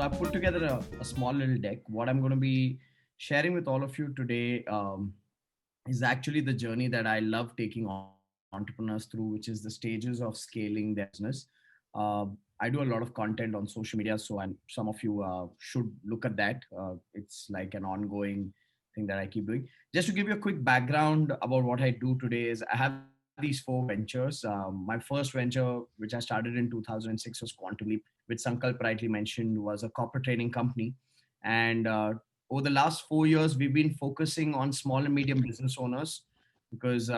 So I put together a small little deck. What I'm going to be sharing with all of you today is actually the journey that I love taking entrepreneurs through, which is the stages of scaling their business. Uh, I do a lot of content on social media, so some of you should look at that. It's like an ongoing thing that I keep doing. Just to give you a quick background about what I do today is I have these four ventures. My first venture, which I started in 2006, was Quantum Leap, which Sankalp rightly mentioned was a corporate training company. And over the last 4 years, we've been focusing on small and medium business owners because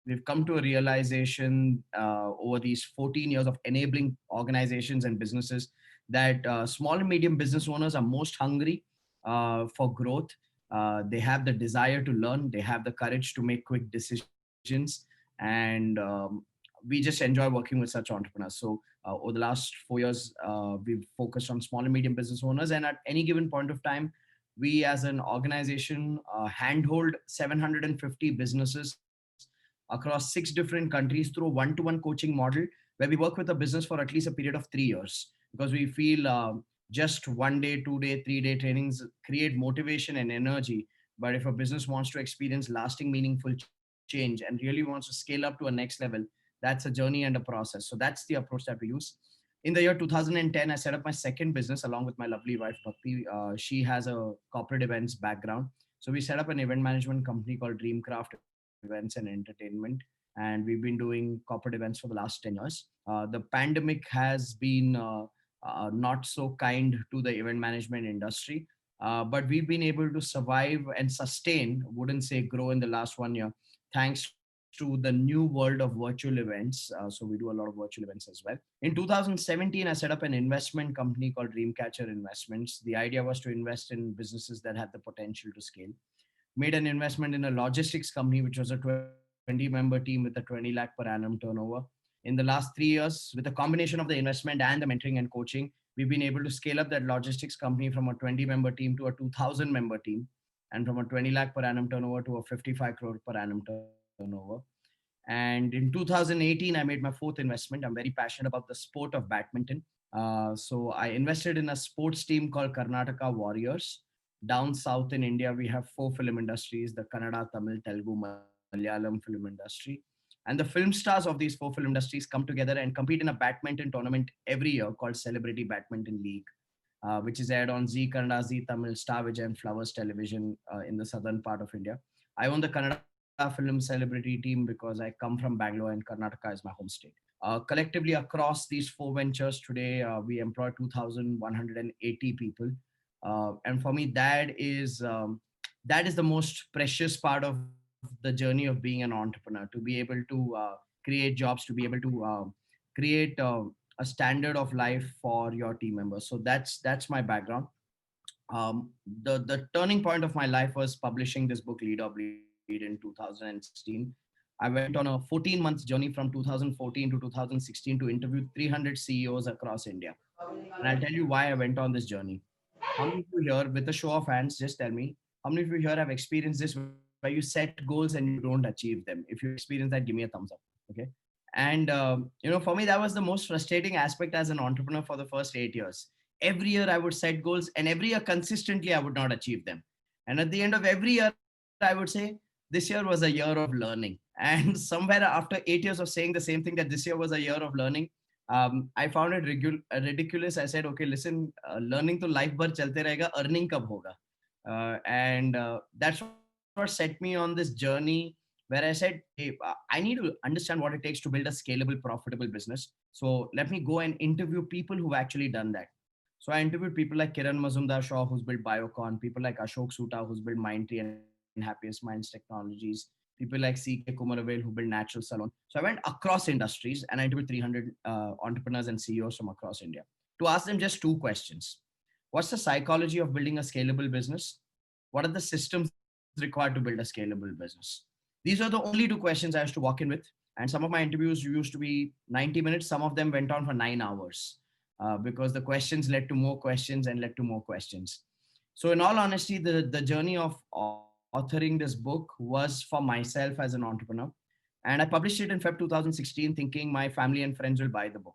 we've come to a realization over these 14 years of enabling organizations and businesses that small and medium business owners are most hungry for growth. They have the desire to learn, they have the courage to make quick decisions, and we just enjoy working with such entrepreneurs. So over the last 4 years, we've focused on small and medium business owners, and at any given point of time, we as an organization handhold 750 businesses across 6 different countries through a one-to-one coaching model where we work with a business for at least a period of 3 years because we feel just 1 day, 2 day, 3 day trainings create motivation and energy. But if a business wants to experience lasting, meaningful change and really wants to scale up to a next level, that's a journey and a process. So that's the approach that we use. In the year 2010, I set up my second business along with my lovely wife, Bhakti. She has a corporate events background. So we set up an event management company called Dreamcraft Events and Entertainment. And we've been doing corporate events for the last 10 years. The pandemic has been not so kind to the event management industry. But we've been able to survive and sustain, wouldn't say grow in the last 1 year, thanks to the new world of virtual events. So we do a lot of virtual events as well. In 2017, I set up an investment company called Dreamcatcher Investments. The idea was to invest in businesses that had the potential to scale. Made an investment in a logistics company, which was a 20-member team with a 20 lakh per annum turnover. In the last 3 years, with a combination of the investment and the mentoring and coaching, we've been able to scale up that logistics company from a 20-member team to a 2,000-member team, and from a 20 lakh per annum turnover to a 55 crore per annum turnover. And in 2018, I made my fourth investment. I'm very passionate about the sport of badminton. So I invested in a sports team called Karnataka Warriors. Down south in India, we have four film industries: the Kannada, Tamil, Telugu, Malayalam film industry. And the film stars of these four film industries come together and compete in a badminton tournament every year called Celebrity Badminton League, which is aired on Z Kannada, Z Tamil, Star Vijay, and Flowers Television in the southern part of India. I own the Kannada film celebrity team because I come from Bangalore and Karnataka is my home state. Collectively, across these four ventures today, we employ 2,180 people. And for me, that is the most precious part of the journey of being an entrepreneur, to be able to create jobs, to be able to create a standard of life for your team members. So that's my background. The turning point of my life was publishing this book, Lead or Bleed, in 2016. I went on a 14-month journey from 2014 to 2016 to interview 300 CEOs across India. And I'll tell you why I went on this journey. How many of you here, with a show of hands, just tell me, how many of you here have experienced this where you set goals and you don't achieve them? If you experience that, give me a thumbs up. Okay. And, for me, that was the most frustrating aspect as an entrepreneur for the first 8 years. Every year I would set goals, and every year consistently I would not achieve them. And at the end of every year, I would say, this year was a year of learning. And somewhere after 8 years of saying the same thing, that this year was a year of learning, I found it ridiculous. I said, okay, listen, learning to life bhar chalte rahega, earning kab hoga? And that's what set me on this journey where I said, hey, I need to understand what it takes to build a scalable, profitable business. So let me go and interview people who've actually done that. So I interviewed people like Kiran Mazumdar Shaw, who's built Biocon, people like Ashok Suta, who's built Mindtree and Happiest Minds Technologies, people like CK Kumaravel, who built Natural Salon. So I went across industries and I interviewed 300 entrepreneurs and CEOs from across India to ask them just two questions. What's the psychology of building a scalable business? What are the systems required to build a scalable business? These are the only two questions I used to walk in with. And some of my interviews used to be 90 minutes. Some of them went on for 9 hours because the questions led to more questions and led to more questions. So in all honesty, the journey of authoring this book was for myself as an entrepreneur. And I published it in Feb 2016 thinking my family and friends will buy the book.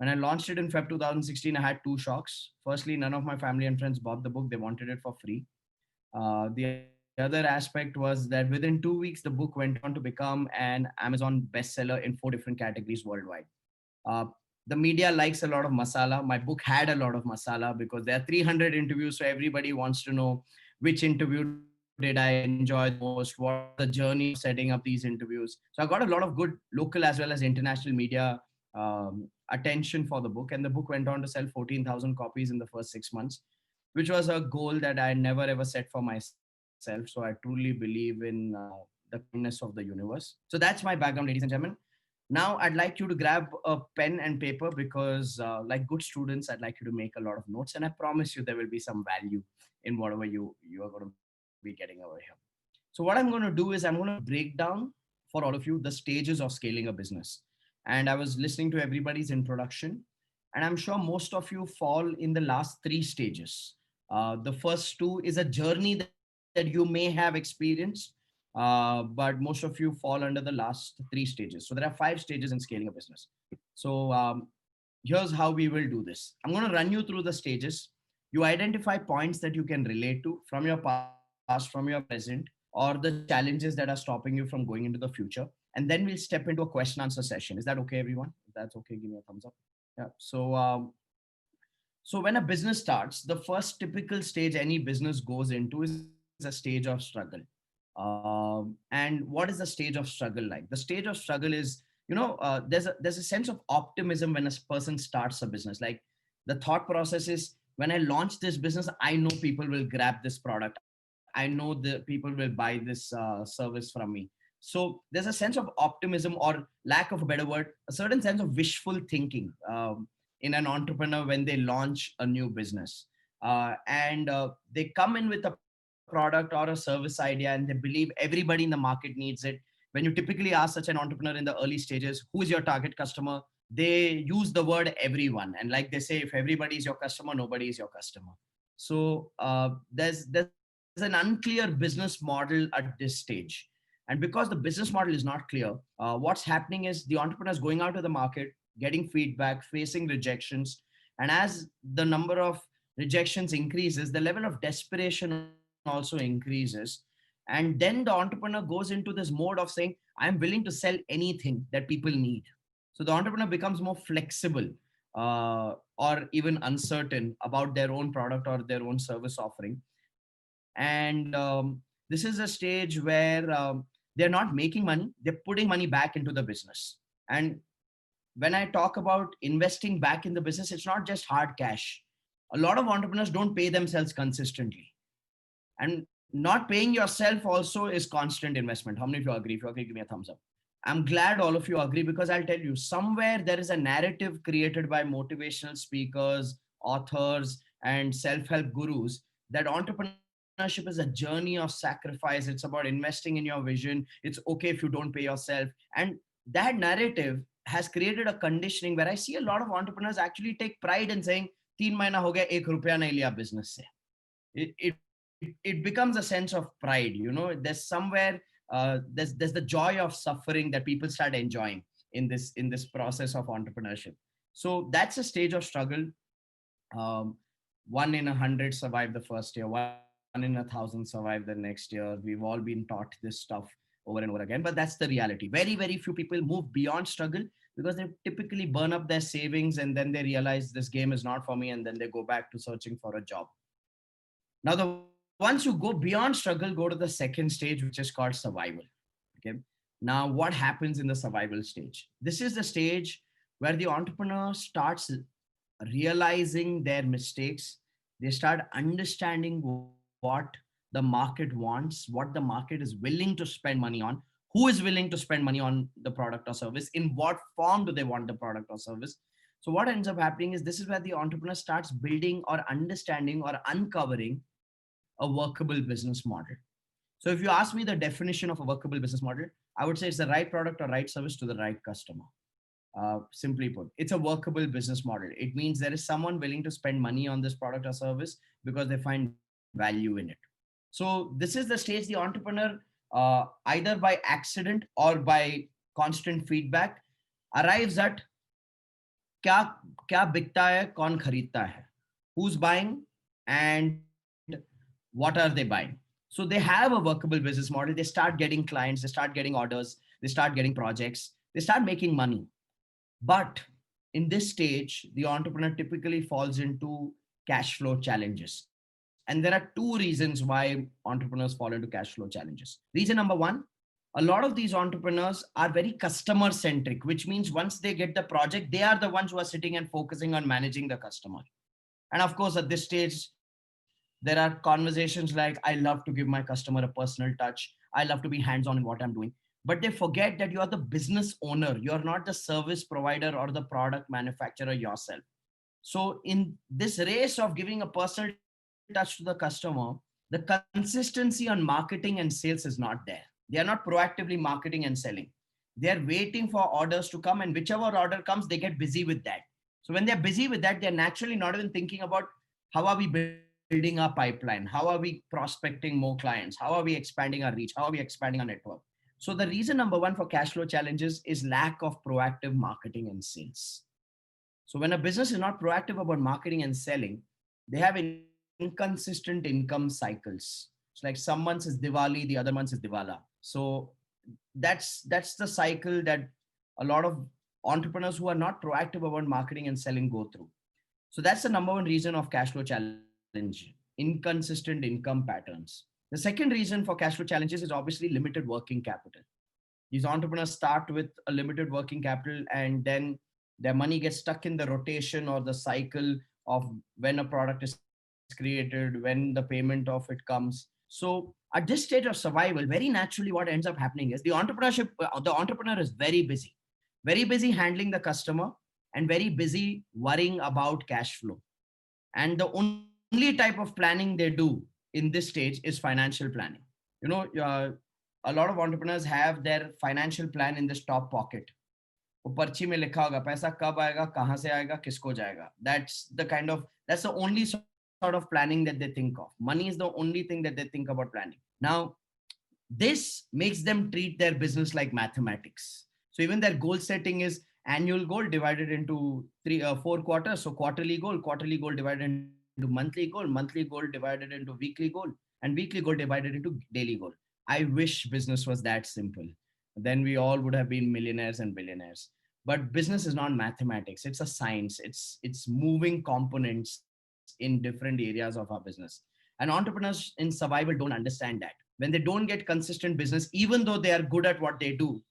When I launched it in Feb 2016, I had two shocks. Firstly, none of my family and friends bought the book. They wanted it for free. The other aspect was that within 2 weeks, the book went on to become an Amazon bestseller in 4 different categories worldwide. Uh, the media likes a lot of masala. My book had a lot of masala because there are 300 interviews, so everybody wants to know which interview did I enjoy the most, what was the journey of setting up these interviews. So I got a lot of good local as well as international media attention for the book, and the book went on to sell 14,000 copies in the first 6 months, which was a goal that I never ever set for myself. So I truly believe in the kindness of the universe. So that's my background, ladies and gentlemen. Now, I'd like you to grab a pen and paper because, like good students, I'd like you to make a lot of notes, and I promise you there will be some value in whatever you are going to be getting over here. So, what I'm going to do is I'm going to break down for all of you the stages of scaling a business. And I was listening to everybody's introduction, and I'm sure most of you fall in the last three stages. The first two is a journey that you may have experienced, but most of you fall under the last three stages. So there are five stages in scaling a business. So here's how we will do this. I'm going to run you through the stages. You identify points that you can relate to from your past, from your present, or the challenges that are stopping you from going into the future. And then we'll step into a question answer session. Is that okay, everyone? If that's okay, give me a thumbs up. Yeah. So when a business starts, the first typical stage any business goes into is a stage of struggle. And what is the stage of struggle like? The stage of struggle is, there's a sense of optimism when a person starts a business. Like the thought process is, when I launch this business, I know people will grab this product. I know the people will buy this service from me. So there's a sense of optimism, or lack of a better word, a certain sense of wishful thinking in an entrepreneur when they launch a new business. And they come in with a product or a service idea, and they believe everybody in the market needs it. When you typically ask such an entrepreneur in the early stages, who is your target customer, they use the word everyone. And like they say, if everybody is your customer, nobody is your customer. So there's an unclear business model at this stage. And because the business model is not clear, what's happening is the entrepreneur is going out to the market, getting feedback, facing rejections. And as the number of rejections increases, the level of desperation also increases. And then the entrepreneur goes into this mode of saying, I'm willing to sell anything that people need. So the entrepreneur becomes more flexible, or even uncertain about their own product or their own service offering. And this is a stage where they're not making money, they're putting money back into the business. And when I talk about investing back in the business, it's not just hard cash. A lot of entrepreneurs don't pay themselves consistently. And not paying yourself also is constant investment. How many of you agree? If you agree, give me a thumbs up. I'm glad all of you agree, because I'll tell you, somewhere there is a narrative created by motivational speakers, authors, and self help gurus that entrepreneurship is a journey of sacrifice. It's about investing in your vision. It's okay if you don't pay yourself. And that narrative has created a conditioning where I see a lot of entrepreneurs actually take pride in saying, 3 महीना हो गया, 1 रुपया नहीं लिया business से. It becomes a sense of pride. There's somewhere there's the joy of suffering that people start enjoying in this process of entrepreneurship. So that's a stage of struggle. um, 1 in 100 survive the first year, 1 in 1,000 survive the next year. We've all been taught this stuff over and over again, but that's the reality. Very, very few people move beyond struggle because they typically burn up their savings, and then they realize this game is not for me, and then they go back to searching for a job. Now, the once you go beyond struggle, go to the second stage, which is called survival. Okay. Now, what happens in the survival stage? This is the stage where the entrepreneur starts realizing their mistakes. They start understanding what the market wants, what the market is willing to spend money on, who is willing to spend money on the product or service, in what form do they want the product or service. So, what ends up happening is, this is where the entrepreneur starts building or understanding or uncovering a workable business model. So if you ask me the definition of a workable business model, I would say it's the right product or right service to the right customer. Simply put, it's a workable business model. It means there is someone willing to spend money on this product or service because they find value in it. So this is the stage the entrepreneur, either by accident or by constant feedback, arrives at क्या क्या बिकता है, कौन खरीदता है, who's buying, and what are they buying. So they have a workable business model. They start getting clients, they start getting orders, they start getting projects, they start making money. But in this stage, the entrepreneur typically falls into cash flow challenges. And there are two reasons why entrepreneurs fall into cash flow challenges. Reason number one, a lot of these entrepreneurs are very customer centric, which means once they get the project, they are the ones who are sitting and focusing on managing the customer. And of course, at this stage, there are conversations like, I love to give my customer a personal touch. I love to be hands on in what I'm doing. But they forget that you are the business owner. You're not the service provider or the product manufacturer yourself. So, in this race of giving a personal touch to the customer, the consistency on marketing and sales is not there. They are not proactively marketing and selling. They are waiting for orders to come, and whichever order comes, they get busy with that. So, when they're busy with that, they're naturally not even thinking about how are we building our pipeline? How are we prospecting more clients? How are we expanding our reach? How are we expanding our network? So, the reason number one for cash flow challenges is lack of proactive marketing and sales. So when a business is not proactive about marketing and selling, they have inconsistent income cycles. It's like some months is Diwali, the other months is Diwala. So that's the cycle that a lot of entrepreneurs who are not proactive about marketing and selling go through. So that's the number one reason of cash flow challenge, inconsistent income patterns. The second reason for cash flow challenges is obviously limited working capital. These entrepreneurs start with a limited working capital, and then their money gets stuck in the rotation or the cycle of when a product is created, when the payment of it comes. So at this stage of survival, very naturally what ends up happening is the entrepreneur is very busy handling the customer, and very busy worrying about cash flow. And the only type of planning they do in this stage is financial planning. A lot of entrepreneurs have their financial plan in this top pocket. वो पर्ची में लिखा होगा पैसा कब आएगा, कहाँ से आएगा, किसको जाएगा. That's the only sort of planning that they think of. Money is the only thing that they think about planning. Now, this makes them treat their business like mathematics. So even their goal setting is annual goal divided into 4 quarters. So quarterly goal divided into monthly goal divided into weekly goal, and weekly goal divided into daily goal. I wish business was that simple. Then we all would have been millionaires and billionaires. But business is not mathematics. It's a science. It's moving components in different areas of our business. And entrepreneurs in survival don't understand that. When they don't get consistent business, even though they are good at what they do,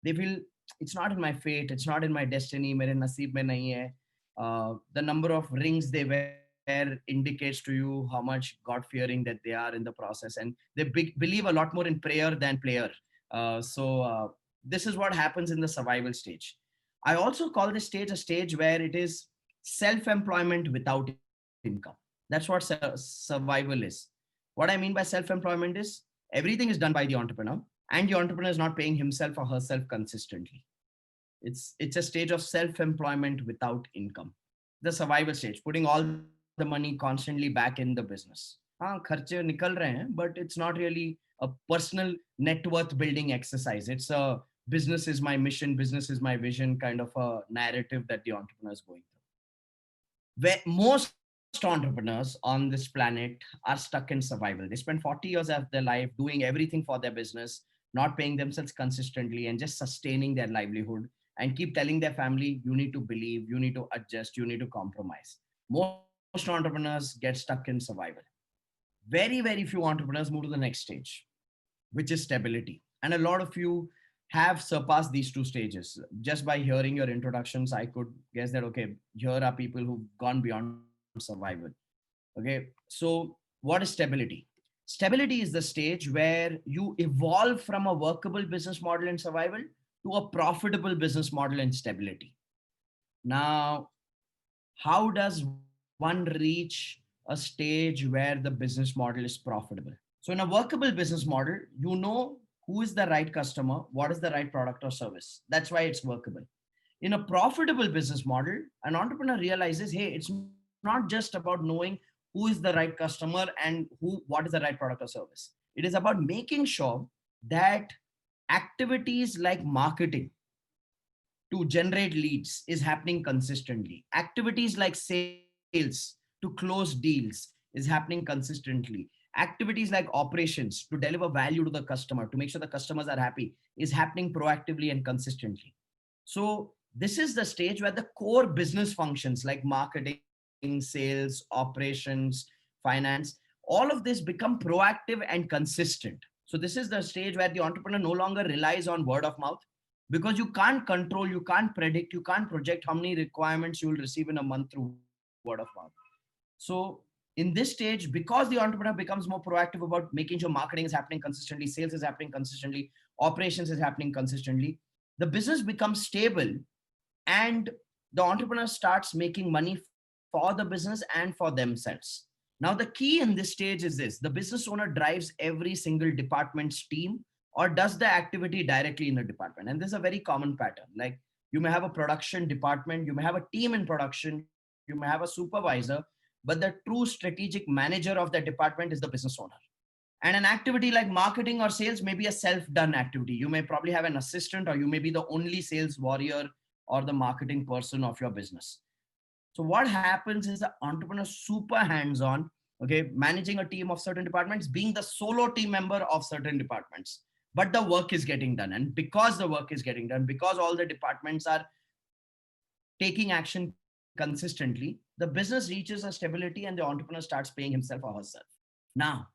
they feel it's not in my fate, it's not in my destiny, mere naseeb mein nahi hai. The number of rings they wear indicates to you how much God fearing that they are in the process, and they believe a lot more in prayer than player. So this is what happens in the survival stage. I also call this stage a stage where it is self-employment without income. That's what survival is. What I mean by self-employment is everything is done by the entrepreneur, and the entrepreneur is not paying himself or herself consistently. It's a stage of self-employment without income. The survival stage, putting all the money constantly back in the business. हाँ खर्चे निकल रहे हैं, but it's not really a personal net worth building exercise. It's a business is my mission, business is my vision kind of a narrative that the entrepreneur is going through. Where most entrepreneurs on this planet are stuck in survival. They spend 40 years of their life doing everything for their business, not paying themselves consistently, and just sustaining their livelihood, and keep telling their family, you need to believe, you need to adjust, you need to compromise. Most entrepreneurs get stuck in survival. Very few entrepreneurs move to the next stage, which is stability. And a lot of you have surpassed these two stages. Just by hearing your introductions, I could guess that, okay, here are people who've gone beyond survival. Okay, so what is stability? Stability is the stage where you evolve from a workable business model in survival to a profitable business model in stability. Now, how does one reach a stage where the business model is profitable? So in a workable business model, you know who is the right customer, what is the right product or service. That's why it's workable. In a profitable business model, an entrepreneur realizes, hey, it's not just about knowing who is the right customer and what is the right product or service. It is about making sure that activities like marketing, to generate leads is happening consistently. Activities like sales to close deals is happening consistently. Activities like operations to deliver value to the customer, to make sure the customers are happy, is happening proactively and consistently. So this is the stage where the core business functions like marketing, sales, operations, finance, all of this become proactive and consistent. So this is the stage where the entrepreneur no longer relies on word of mouth, because you can't control, you can't predict, you can't project how many requirements you will receive in a month through word of mouth. So in this stage, because the entrepreneur becomes more proactive about making sure marketing is happening consistently, sales is happening consistently, operations is happening consistently, the business becomes stable, and the entrepreneur starts making money for the business and for themselves. Now, the key in this stage is this: the business owner drives every single department's team or does the activity directly in the department. And this is a very common pattern. Like, you may have a production department, you may have a team in production, you may have a supervisor, but the true strategic manager of that department is the business owner. And an activity like marketing or sales may be a self done activity. You may probably have an assistant, or you may be the only sales warrior or the marketing person of your business. So what happens is the entrepreneur super hands on, okay, managing a team of certain departments, being the solo team member of certain departments. But the work is getting done. And because the work is getting done, because all the departments are taking action consistently, the business reaches a stability and the entrepreneur starts paying himself or herself. Now,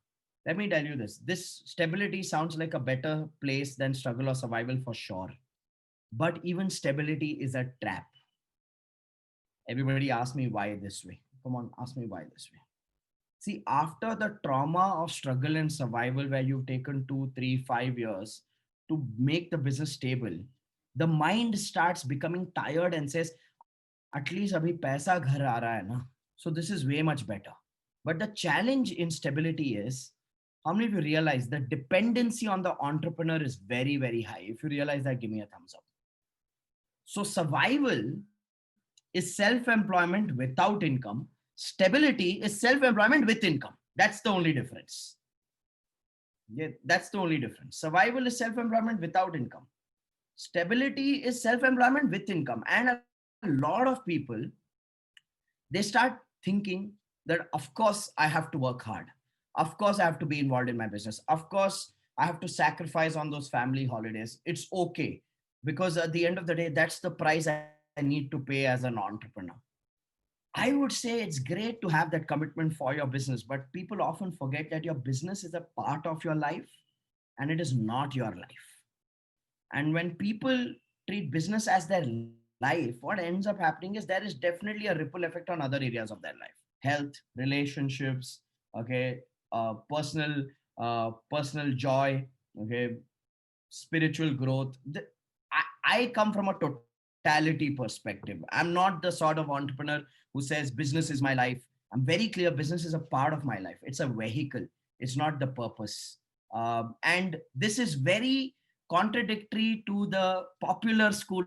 let me tell you this: this stability sounds like a better place than struggle or survival for sure. But even stability is a trap. Everybody asks me why this way. Come on, ask me why this way. See, after the trauma of struggle and survival, where you've taken 2, 3, 5 years to make the business stable, the mind starts becoming tired and says, at least abhi paisa ghar aa raha hai na. So this is way much better. But the challenge in stability is, how many of you realize the dependency on the entrepreneur is very, very high? If you realize that, give me a thumbs up. So survival is self-employment without income. Stability is self-employment with income. That's the only difference. Yeah, that's the only difference. Survival is self-employment without income. Stability is self-employment with income. And a lot of people, they start thinking that, of course, I have to work hard. Of course, I have to be involved in my business. Of course, I have to sacrifice on those family holidays. It's okay. Because at the end of the day, that's the price I need to pay as an entrepreneur. I would say it's great to have that commitment for your business, but people often forget that your business is a part of your life and it is not your life. And when people treat business as their life, what ends up happening is there is definitely a ripple effect on other areas of their life: health, relationships, okay, personal joy, okay, spiritual growth. I come from a totality perspective. I'm not the sort of entrepreneur who says business is my life. I'm very clear, business is a part of my life. It's a vehicle. It's not the purpose. And this is very contradictory to the popular school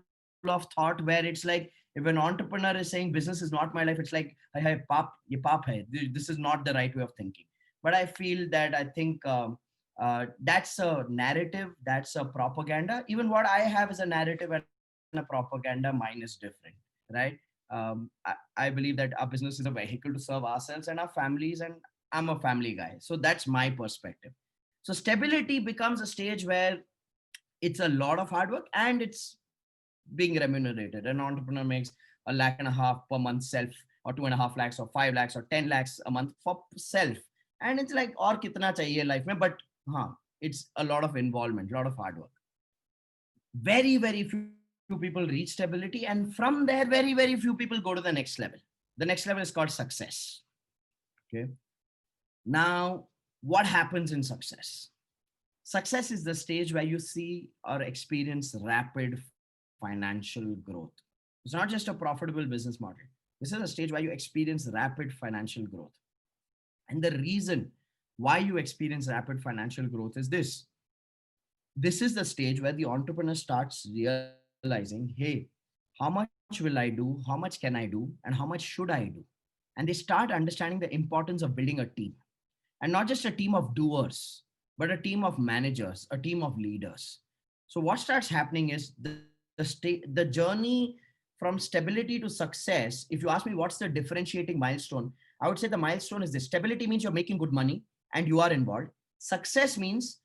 of thought, where it's like, if an entrepreneur is saying business is not my life, it's like, hai, hai, paap, ye paap hai. This is not the right way of thinking. But I feel that, I think that's a narrative, that's a propaganda. Even what I have is a narrative and a propaganda. Mine is different, right? I believe that our business is a vehicle to serve ourselves and our families, and I'm a family guy. So that's my perspective. So stability becomes a stage where it's a lot of hard work and it's being remunerated. An entrepreneur makes 1.5 lakh per month self, or 2.5 lakhs, or 5 lakhs, or 10 lakhs a month for self. And it's like, or kitna chahiye life mein, but it's a lot of involvement, a lot of hard work. Very, very few people reach stability. And from there, very, very few people go to the next level. The next level is called success. Okay. Now, what happens in success? Success is the stage where you see or experience rapid financial growth. It's not just a profitable business model. This is a stage where you experience rapid financial growth. And the reason why you experience rapid financial growth is this: this is the stage where the entrepreneur starts realizing, hey, how much will I do? How much can I do? And how much should I do? And they start understanding the importance of building a team. And not just a team of doers, but a team of managers, a team of leaders. So what starts happening is the the journey from stability to success. If you ask me what's the differentiating milestone, I would say the milestone is this: stability means you're making good money and you are involved. Success means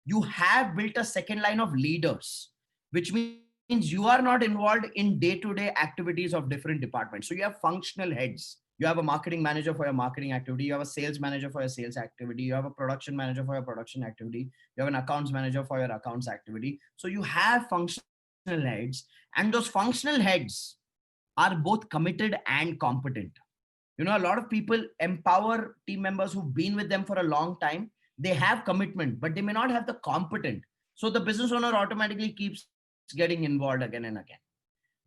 you have built a second line of leaders, which means you are not involved in day-to-day activities of different departments. So you have functional heads. You have a marketing manager for your marketing activity. You have a sales manager for your sales activity. You have a production manager for your production activity. You have an accounts manager for your accounts activity. So you have functional heads, and those functional heads are both committed and competent. A lot of people empower team members who've been with them for a long time. They have commitment, but they may not have the competent. So the business owner automatically keeps getting involved again and again.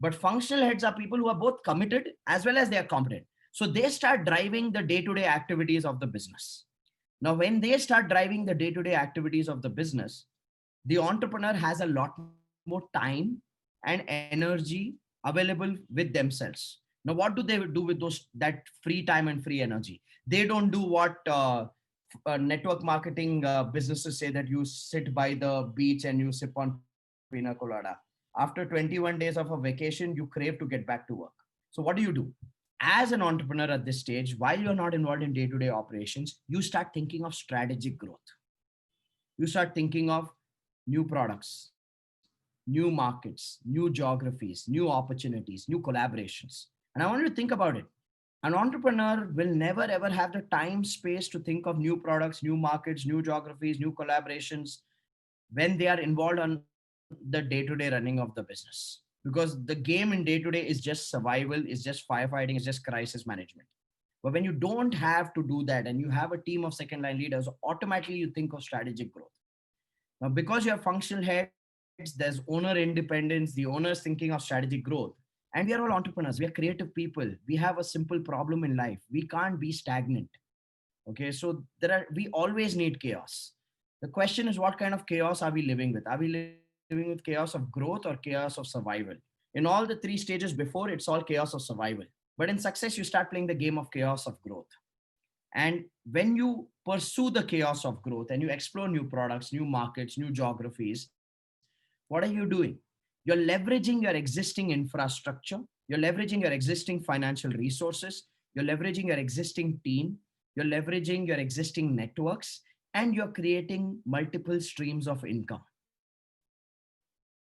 But functional heads are people who are both committed as well as they are competent. So they start driving the day-to-day activities of the business. Now, when they start driving the day-to-day activities of the business, the entrepreneur has a lot more time and energy available with themselves. Now, what do they do with that free time and free energy? They don't do what network marketing businesses say, that you sit by the beach and you sip on pina colada. After 21 days of a vacation, you crave to get back to work. So what do? As an entrepreneur at this stage, while you're not involved in day-to-day operations, you start thinking of strategic growth. You start thinking of new products, new markets, new geographies, new opportunities, new collaborations. And I want you to think about it. An entrepreneur will never ever have the time space to think of new products, new markets, new geographies, new collaborations when they are involved on the day-to-day running of the business. Because the game in day-to-day is just survival, is just firefighting, is just crisis management. But when you don't have to do that and you have a team of second line leaders, automatically you think of strategic growth. Now, because you have functional heads, there's owner independence, the owners thinking of strategic growth. And we are all entrepreneurs. We are creative people. We have a simple problem in life. We can't be stagnant. Okay. So we always need chaos. The question is, what kind of chaos are we living with? Are we living with chaos of growth or chaos of survival? In all the three stages before, it's all chaos of survival. But in success, you start playing the game of chaos of growth. And when you pursue the chaos of growth and you explore new products, new markets, new geographies, what are you doing? You're leveraging your existing infrastructure. You're leveraging your existing financial resources. You're leveraging your existing team. You're leveraging your existing networks, and you're creating multiple streams of income.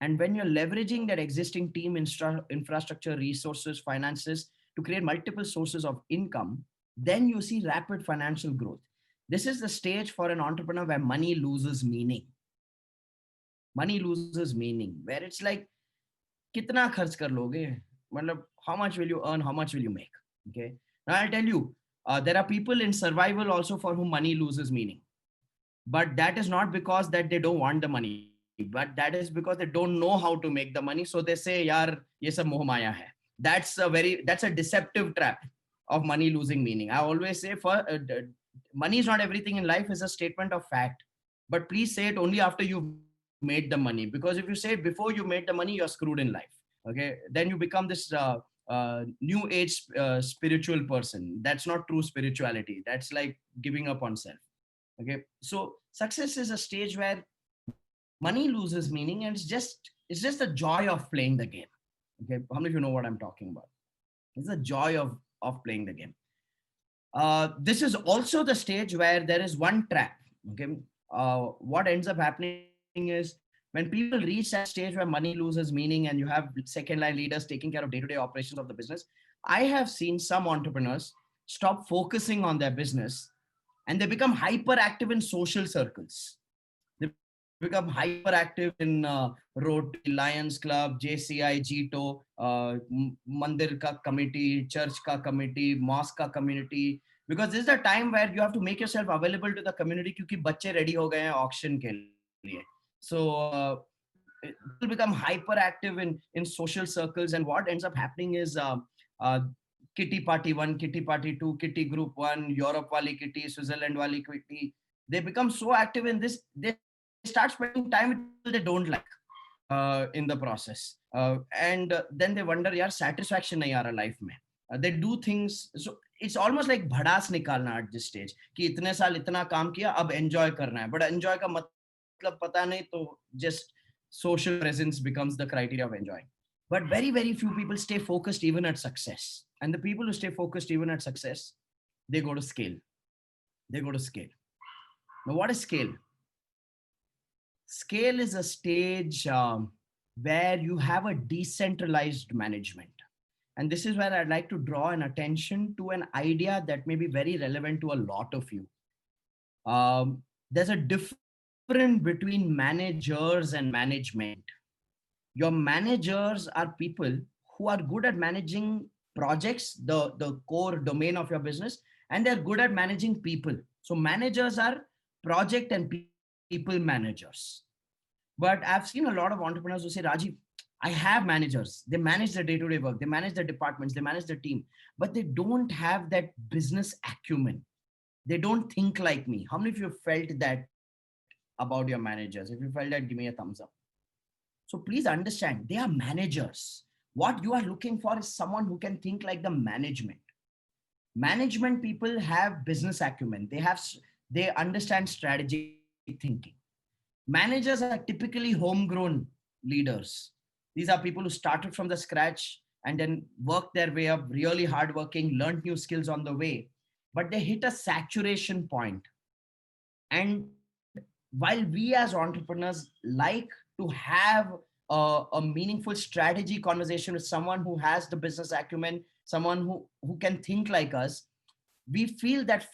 And when you're leveraging that existing team, infrastructure, resources, finances to create multiple sources of income, then you see rapid financial growth. This is the stage for an entrepreneur where money loses meaning. Money loses meaning, where it's like, kitna kharch kar loge? Matlab, how much will you earn? How much will you make? Okay. Now I'll tell you, there are people in survival also for whom money loses meaning. But that is not because that they don't want the money, but that is because they don't know how to make the money. So they say, yaar, ye sab moh maya hai. That's a deceptive trap of money losing meaning. I always say, money is not everything in life is a statement of fact, but please say it only after you've made the money. Because if you say it before you made the money, you're screwed in life. Okay. Then you become this new age spiritual person. That's not true spirituality. That's like giving up on self. Okay. So success is a stage where money loses meaning, and it's just the joy of playing the game. Okay. How many of you know what I'm talking about? It's the joy of playing the game. This is also the stage where there is one trap. Okay. What ends up happening is, when people reach that stage where money loses meaning and you have second line leaders taking care of day-to-day operations of the business, I have seen some entrepreneurs stop focusing on their business and they become hyperactive in social circles. They become hyperactive in Rotary, Lions Club, JCI, Jito, Mandir ka committee, church ka committee, mosque ka community. Because this is the time where you have to make yourself available to the community, क्योंकि बच्चे ready हो गए हैं auction के लिए. So people become hyperactive in social circles, and what ends up happening is uh, kitty party 1, kitty party 2, kitty group 1, Europe wali kitty, Switzerland wali kitty. They become so active in this, they start spending time with people they don't like in the process. And then they wonder, yaar, satisfaction nahi aa raha life mein. They do things, so it's almost like bhadas nikalna at this stage, कि इतने साल इतना काम किया, अब enjoy करना है. But enjoy का मतलब पता नहीं, तो just social presence becomes the criteria of enjoying. But very, very few people stay focused even at success. And the people who stay focused even at success, they go to scale. They go to scale. Now, what is scale? Scale is a stage where you have a decentralized management. And this is where I'd like to draw an attention to an idea that may be very relevant to a lot of you. There's a difference between managers and management. Your managers are people who are good at managing projects, the core domain of your business, and they're good at managing people. So managers are project and people managers. But I've seen a lot of entrepreneurs who say, Rajiv, I have managers. They manage the day-to-day work. They manage the departments. They manage the team, but they don't have that business acumen. They don't think like me. How many of you felt that about your managers? If you felt that, give me a thumbs up. So please understand, they are managers. What you are looking for is someone who can think like the management. Management people have business acumen. They understand strategic thinking. Managers are typically homegrown leaders. These are people who started from the scratch and then worked their way up, really hardworking, learned new skills on the way. But they hit a saturation point. And while we as entrepreneurs like to have a meaningful strategy conversation with someone who has the business acumen, someone who can think like us, we feel that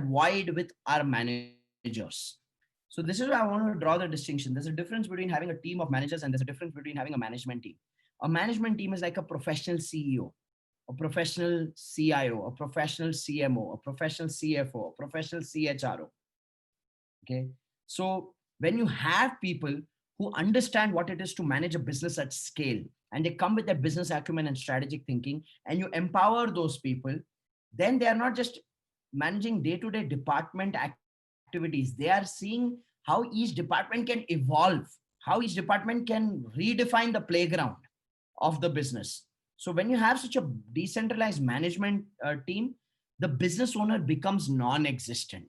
void with our managers. So this is why I want to draw the distinction. There's a difference between having a team of managers and there's a difference between having a management team. A management team is like a professional CEO, a professional CIO, a professional CMO, a professional CFO, a professional CHRO. Okay. So when you have people who understand what it is to manage a business at scale, and they come with that business acumen and strategic thinking, and you empower those people, then they are not just managing day-to-day department activities. They are seeing how each department can evolve, how each department can redefine the playground of the business. So when you have such a decentralized management team, the business owner becomes non-existent.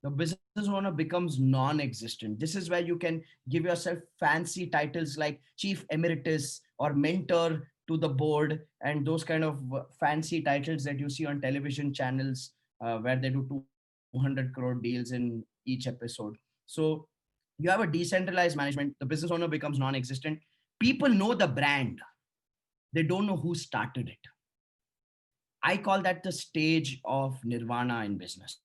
The business owner becomes non-existent. This is where you can give yourself fancy titles like chief emeritus or mentor to the board, and those kind of fancy titles that you see on television channels where they do 200 crore deals in each episode. So you have a decentralized management. The business owner becomes non-existent. People know the brand. They don't know who started it. I call that the stage of nirvana in business,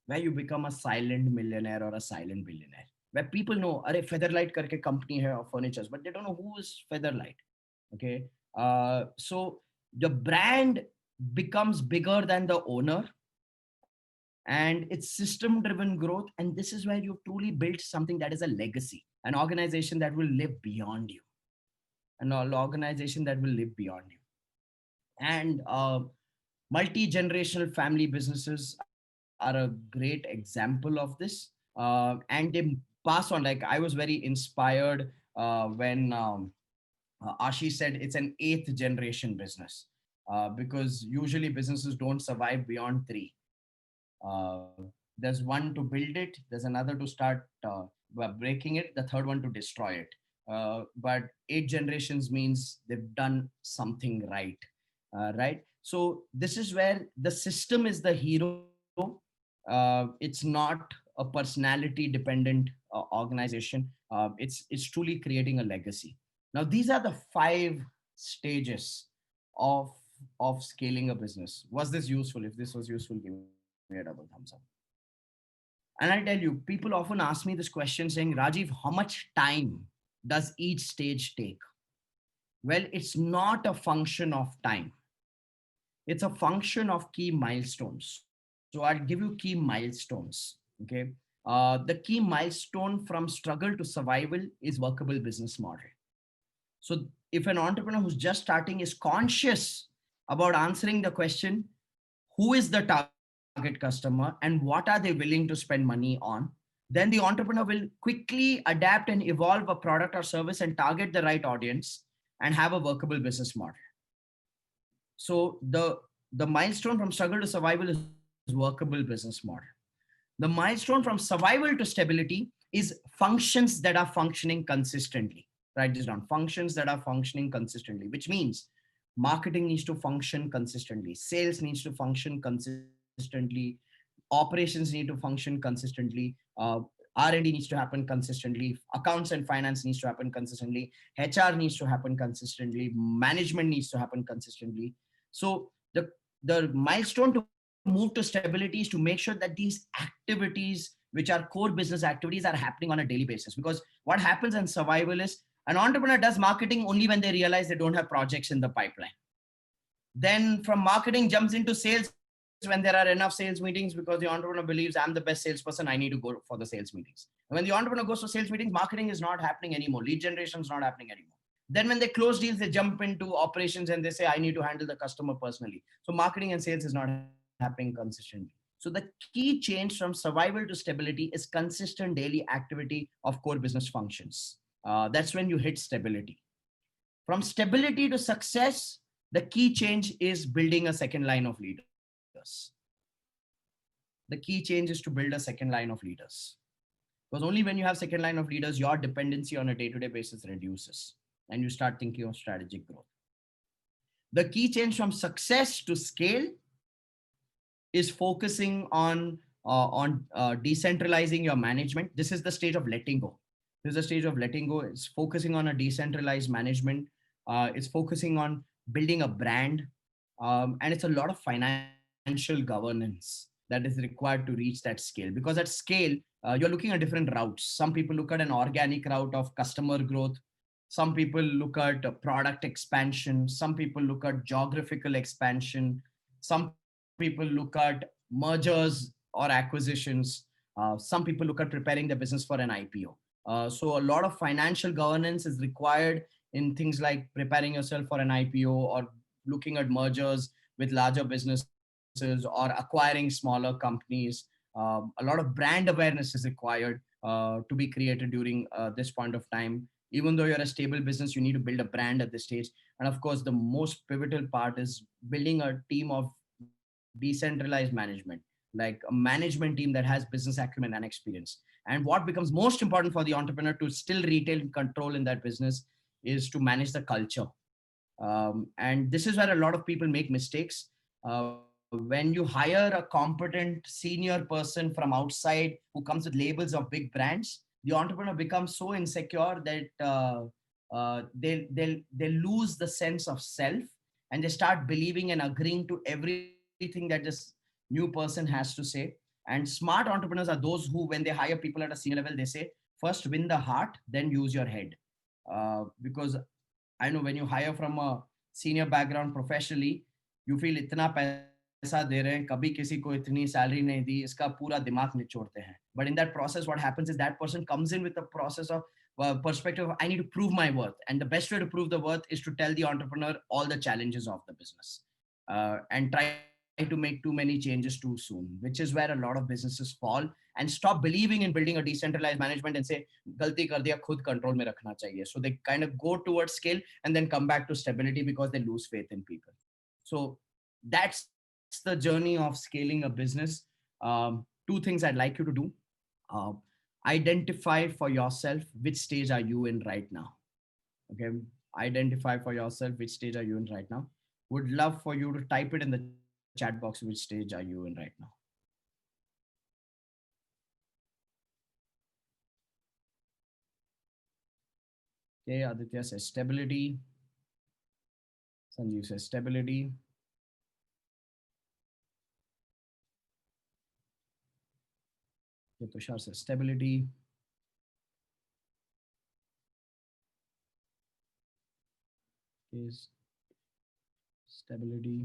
where you become a silent millionaire or a silent billionaire, where people know, अरे Featherlight करके company है of furnitures, but they don't know who is Featherlight. Okay, so the brand becomes bigger than the owner, and it's system-driven growth. And this is where you truly build something that is a legacy, an organization that will live beyond you, an organization that will live beyond you. And multi-generational family businesses are a great example of this, and they pass on. Like, I was very inspired when Ashi said it's an eighth generation business, because usually businesses don't survive beyond three. There's one to build it, there's another to start breaking it, the third one to destroy it. But eight generations means they've done something right. Right. So this is where the system is the hero. It's not a personality dependent organization. It's truly creating a legacy. Now, these are the five stages of of scaling a business. Was this useful? If this was useful, give me a double thumbs up. And I'll tell you, people often ask me this question saying, Rajiv, how much time does each stage take? Well, it's not a function of time. It's a function of key milestones. So I'll give you key milestones. Okay. The key milestone from struggle to survival is workable business model. So if an entrepreneur who's just starting is conscious about answering the question, who is the target customer and what are they willing to spend money on, then the entrepreneur will quickly adapt and evolve a product or service and target the right audience and have a workable business model. So the milestone from struggle to survival is workable business model. The milestone from survival to stability is functions that are functioning consistently. Write this down. Functions that are functioning consistently, which means marketing needs to function consistently, sales needs to function consistently, operations need to function consistently, R&D needs to happen consistently, accounts and finance needs to happen consistently, HR needs to happen consistently, management needs to happen consistently. So the milestone to move to stability is to make sure that these activities, which are core business activities, are happening on a daily basis. Because what happens in survival is an entrepreneur does marketing only when they realize they don't have projects in the pipeline. Then from marketing jumps into sales when there are enough sales meetings, because the entrepreneur believes I'm the best salesperson, I need to go for the sales meetings. And when the entrepreneur goes for sales meetings, marketing is not happening anymore. Lead generation is not happening anymore. Then when they close deals, they jump into operations and they say, I need to handle the customer personally. So marketing and sales is not happening consistently. So the key change from survival to stability is consistent daily activity of core business functions. That's when you hit stability. From stability to success, the key change is building a second line of leaders. The key change is to build a second line of leaders. Because only when you have second line of leaders, your dependency on a day-to-day basis reduces and you start thinking of strategic growth. The key change from success to scale is focusing on decentralizing your management. This is the stage of letting go. This is the stage of letting go. It's focusing on a decentralized management. It's focusing on building a brand, and it's a lot of financial governance that is required to reach that scale. Because at scale, you're looking at different routes. Some people look at an organic route of customer growth. Some people look at product expansion. Some people look at geographical expansion. Some people look at mergers or acquisitions. Some people look at preparing the business for an IPO. So a lot of financial governance is required in things like preparing yourself for an IPO or looking at mergers with larger businesses or acquiring smaller companies. A lot of brand awareness is required to be created during this point of time. Even though you're a stable business, you need to build a brand at this stage. And of course, the most pivotal part is building a team of decentralized management, like a management team that has business acumen and experience. And what becomes most important for the entrepreneur to still retain control in that business is to manage the culture. And this is where a lot of people make mistakes. When you hire a competent senior person from outside who comes with labels of big brands, the entrepreneur becomes so insecure that they lose the sense of self, and they start believing and agreeing to everything that this new person has to say. And smart entrepreneurs are those who, when they hire people at a senior level, they say, first win the heart, then use your head. Because I know when you hire from a senior background professionally, you feel इतना पैसा दे रहे हैं, कभी किसी को इतनी salary नहीं दी, इसका पूरा दिमाग निचोड़ते हैं. But in that process, what happens is that person comes in with a process of perspective of, I need to prove my worth. And the best way to prove the worth is to tell the entrepreneur all the challenges of the business, and try to make too many changes too soon, which is where a lot of businesses fall and stop believing in building a decentralized management and say, galti kar diya, khud control mein rakhna chahiye. So they kind of go towards scale and then come back to stability because they lose faith in people. So that's the journey of scaling a business. Two things I'd like you to do. Uh, Identify for yourself which stage are you in right now. Okay. Identify for yourself which stage are you in right now. Would love for you to type it in the chat box, which stage are you in right now. Okay, Aditya says stability. Sanjeev says stability. Okay, Tushar says stability. Is stability.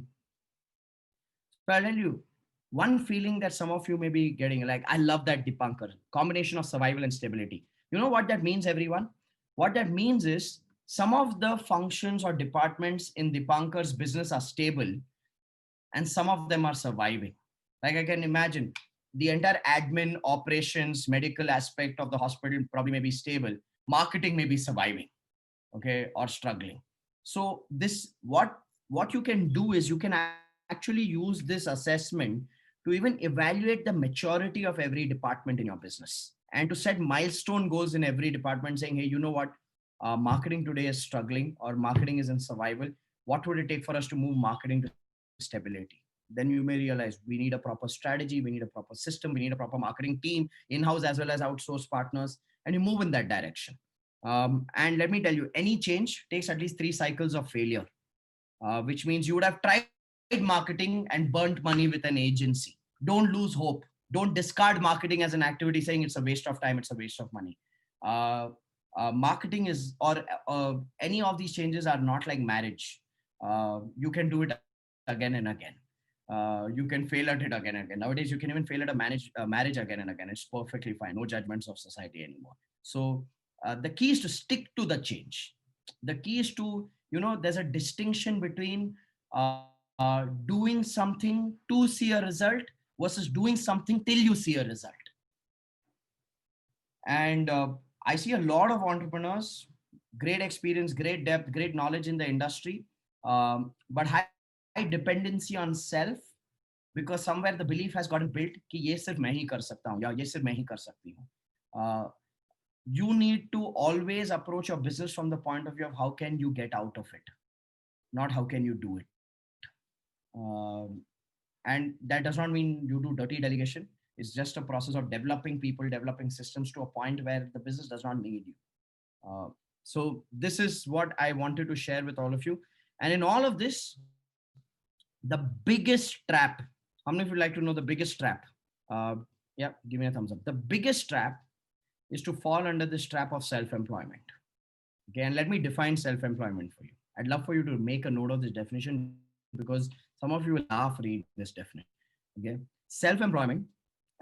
So I'll tell you one feeling that some of you may be getting, like, I love that Dipankar combination of survival and stability. You know what that means, everyone? What that means is some of the functions or departments in Dipankar's business are stable and some of them are surviving. Like, I can imagine the entire admin, operations, medical aspect of the hospital probably may be stable. Marketing may be surviving, okay, or struggling. So this, what you can do is you can actually use this assessment to even evaluate the maturity of every department in your business. and to set milestone goals in every department, saying, hey, you know what, marketing today is struggling, or marketing is in survival. What would it take for us to move marketing to stability? Then you may realize we need a proper strategy, we need a proper system, we need a proper marketing team, in-house as well as outsourced partners, and you move in that direction. And let me tell you, any change takes at least 3 cycles of failure, which means you would have tried marketing and burnt money with an agency. Don't lose hope. Don't discard marketing as an activity saying it's a waste of time, it's a waste of money. Uh, Marketing is, or any of these changes are not like marriage. You can do it again and again. You can fail at it again and again. Nowadays, you can even fail at marriage again and again. It's perfectly fine. No judgments of society anymore. So the key is to stick to the change. The key is to, there's a distinction between doing something to see a result versus doing something till you see a result. And I see a lot of entrepreneurs, great experience, great depth, great knowledge in the industry, but high dependency on self, because somewhere the belief has gotten built कि ये सिर्फ मैं ही कर सकता हूँ या ये सिर्फ मैं ही कर सकती हूँ. uh, you need to always approach your business from the point of view of how can you get out of it, not how can you do it. And that does not mean you do dirty delegation. It's just a process of developing people, developing systems to a point where the business does not need you. So this is what I wanted to share with all of you. And in all of this, the biggest trap, how many of you like to know the biggest trap? uh, yeah, give me a thumbs up. The biggest trap is to fall under this trap of self-employment. Okay, and let me define self-employment for you. I'd love for you to make a note of this definition, because some of you will laugh reading this definition. Okay, self-employment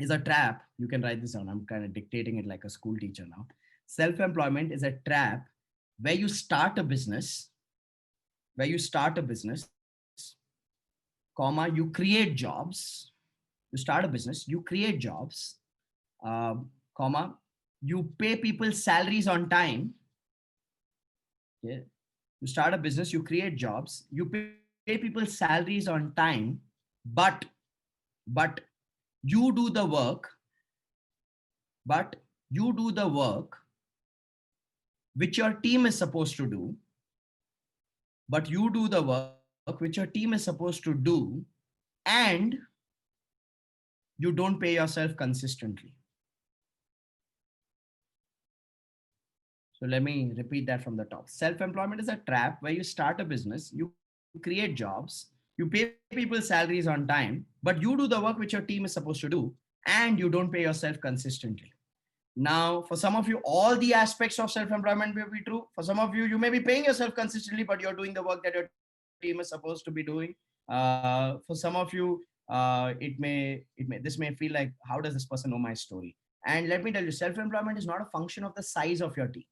is a trap. You can write this down. I'm kind of dictating it like a school teacher now. Self-employment is a trap where you start a business, comma, you create jobs. You start a business, you create jobs, comma, you pay people salaries on time. Okay. You start a business, you create jobs, you pay people salaries on time, but but you do the work, but you do the work which your team is supposed to do, but you do the work which your team is supposed to do, and you don't pay yourself consistently. So let me repeat that from the top. Self-employment is a trap where you start a business, you create jobs, you pay people salaries on time, but you do the work which your team is supposed to do, and you don't pay yourself consistently. Now, for some of you, all the aspects of self-employment will be true. For some of you, you may be paying yourself consistently, but you're doing the work that your team is supposed to be doing. For some of you, this may feel like, how does this person know my story? And let me tell you, self-employment is not a function of the size of your team.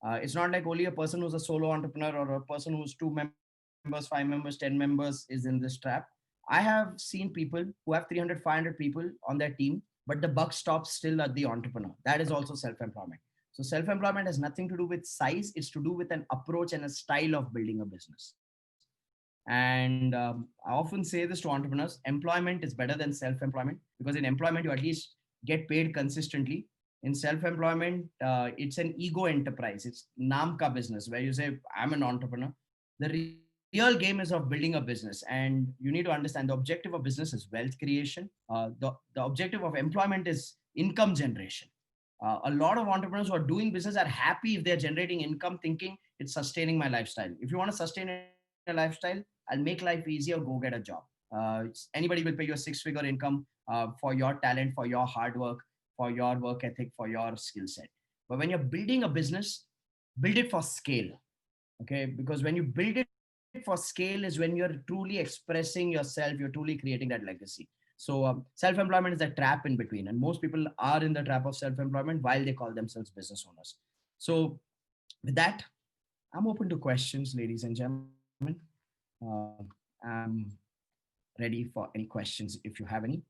It's not like only a person who's a solo entrepreneur or a person who's 2 members, 5 members, 10 members is in this trap. I have seen people who have 300, 500 people on their team, but the buck stops still at the entrepreneur. That is also self-employment. So self-employment has nothing to do with size. It's to do with an approach and a style of building a business. And I often say this to entrepreneurs: employment is better than self-employment, because in employment, you at least get paid consistently. In self-employment, it's an ego enterprise. It's naam ka business, where you say, I'm an entrepreneur. The real game is of building a business. And you need to understand the objective of business is wealth creation. The objective of employment is income generation. A lot of entrepreneurs who are doing business are happy if they're generating income, thinking it's sustaining my lifestyle. If you want to sustain a lifestyle, I'll make life easier, go get a job. Anybody will pay you a 6-figure income for your talent, for your hard work, for your work ethic, for your skill set. But when you're building a business, build it for scale. Okay, because when you build it for scale is when you're truly expressing yourself, you're truly creating that legacy. So self-employment is a trap in between, and most people are in the trap of self-employment while they call themselves business owners. So with that, I'm open to questions, ladies and gentlemen. I'm ready for any questions if you have any.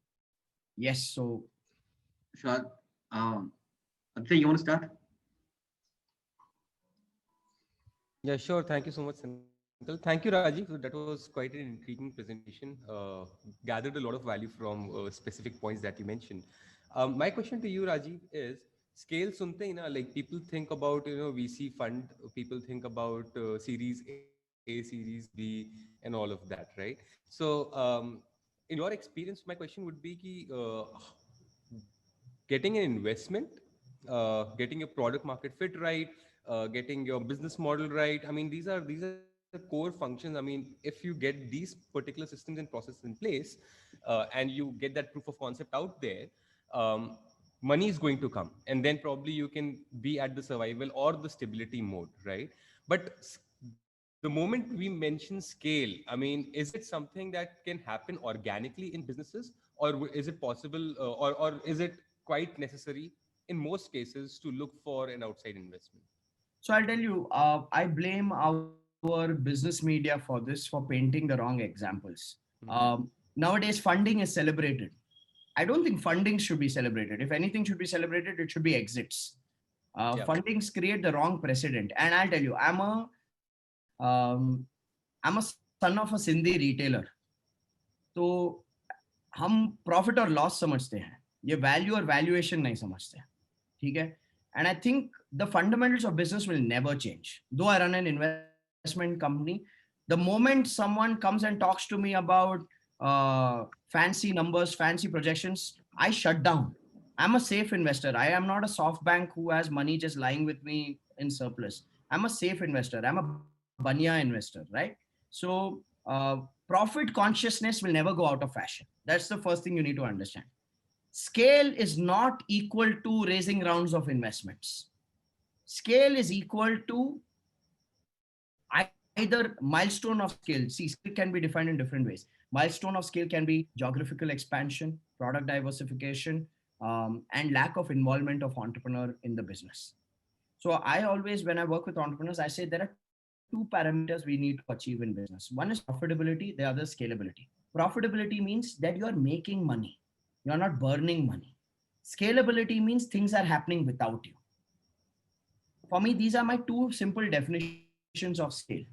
Yes. So Sure. Aditya, you want to start? Yeah, sure. Thank you so much, Senthil. Thank you, Rajiv. So that was quite an intriguing presentation. Gathered a lot of value from specific points that you mentioned. My question to you, Rajiv, is scale sunte hi na, like people think about, VC fund, people think about series A, series B, and all of that, right? So, in your experience, my question would be ki, getting an investment, getting your product market fit right, getting your business model right. I mean, these are core functions. I mean, if you get these particular systems and processes in place, and you get that proof of concept out there, um, money is going to come, and then probably you can be at the survival or the stability mode, right? But the moment we mention scale, I mean, is it something that can happen organically in businesses, or is it possible, or is it quite necessary in most cases to look for an outside investment? So I'll tell you, I blame our business media for this, for painting the wrong examples. Hmm. Nowadays, funding is celebrated. I don't think funding should be celebrated. If anything should be celebrated, it should be exits. Yeah. Fundings create the wrong precedent. And I'll tell you, I'm a son of a Sindhi retailer. तो हम profit और loss समझते हैं, ये value और valuation नहीं समझते हैं. ठीक है. And I think the fundamentals of business will never change. Though I run an investment company, the moment someone comes and talks to me about fancy numbers, fancy projections, I shut down. I'm a safe investor. I am not a soft bank who has money just lying with me in surplus. I'm a safe investor. I'm a banya investor, right? So profit consciousness will never go out of fashion. That's the first thing you need to understand. Scale is not equal to raising rounds of investments. Scale is equal to either milestone of scale. See, scale can be defined in different ways. Milestone of scale can be geographical expansion, product diversification, and lack of involvement of entrepreneur in the business. So I always, when I work with entrepreneurs, I say there are two parameters we need to achieve in business. One is profitability, the other is scalability. Profitability means that you are making money. You're not burning money. Scalability means things are happening without you. For me, these are my two simple definitions of scale.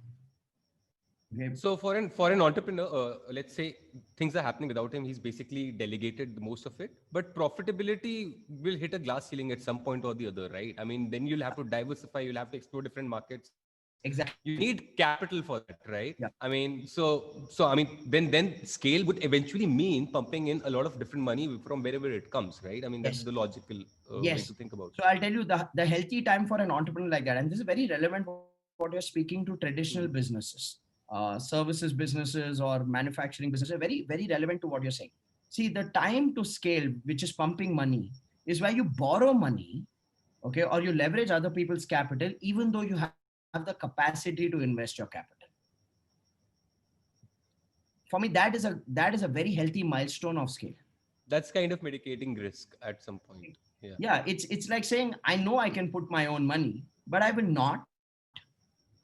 Okay. So for an entrepreneur, let's say things are happening without him. He's basically delegated the most of it. But profitability will hit a glass ceiling at some point or the other, right? I mean, then you'll have to diversify. You'll have to explore different markets. Exactly. You need capital for that, right? Yeah. I mean, so I mean, then scale would eventually mean pumping in a lot of different money from wherever it comes, right? I mean, that's Yes. the logical way Yes. to think about So I'll tell you the healthy time for an entrepreneur like that, and this is very relevant what you're speaking to traditional it. businesses, services businesses or manufacturing businesses, very, very relevant to what you're saying. See, the time to scale, which is pumping money, is where you borrow money, okay, or you leverage other people's capital, even though you have the capacity to invest your capital. For me, that is a very healthy milestone of scale. That's kind of mitigating risk at some point. Yeah. Yeah, it's like saying I know I can put my own money, but I will not,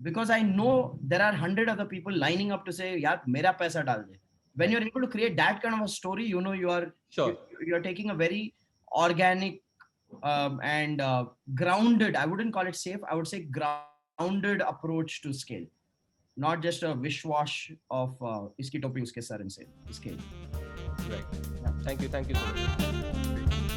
because I know there are 100 other people lining up to say, "Yeah, mera paisa dal de." When Right. you're able to create that kind of a story, you are Sure. you're taking a very organic and grounded. I wouldn't call it safe. I would say grounded approach to scale, not just a wish wash of iski topi uske sar and say scale. Right. Yeah. Thank you. Thank you so much.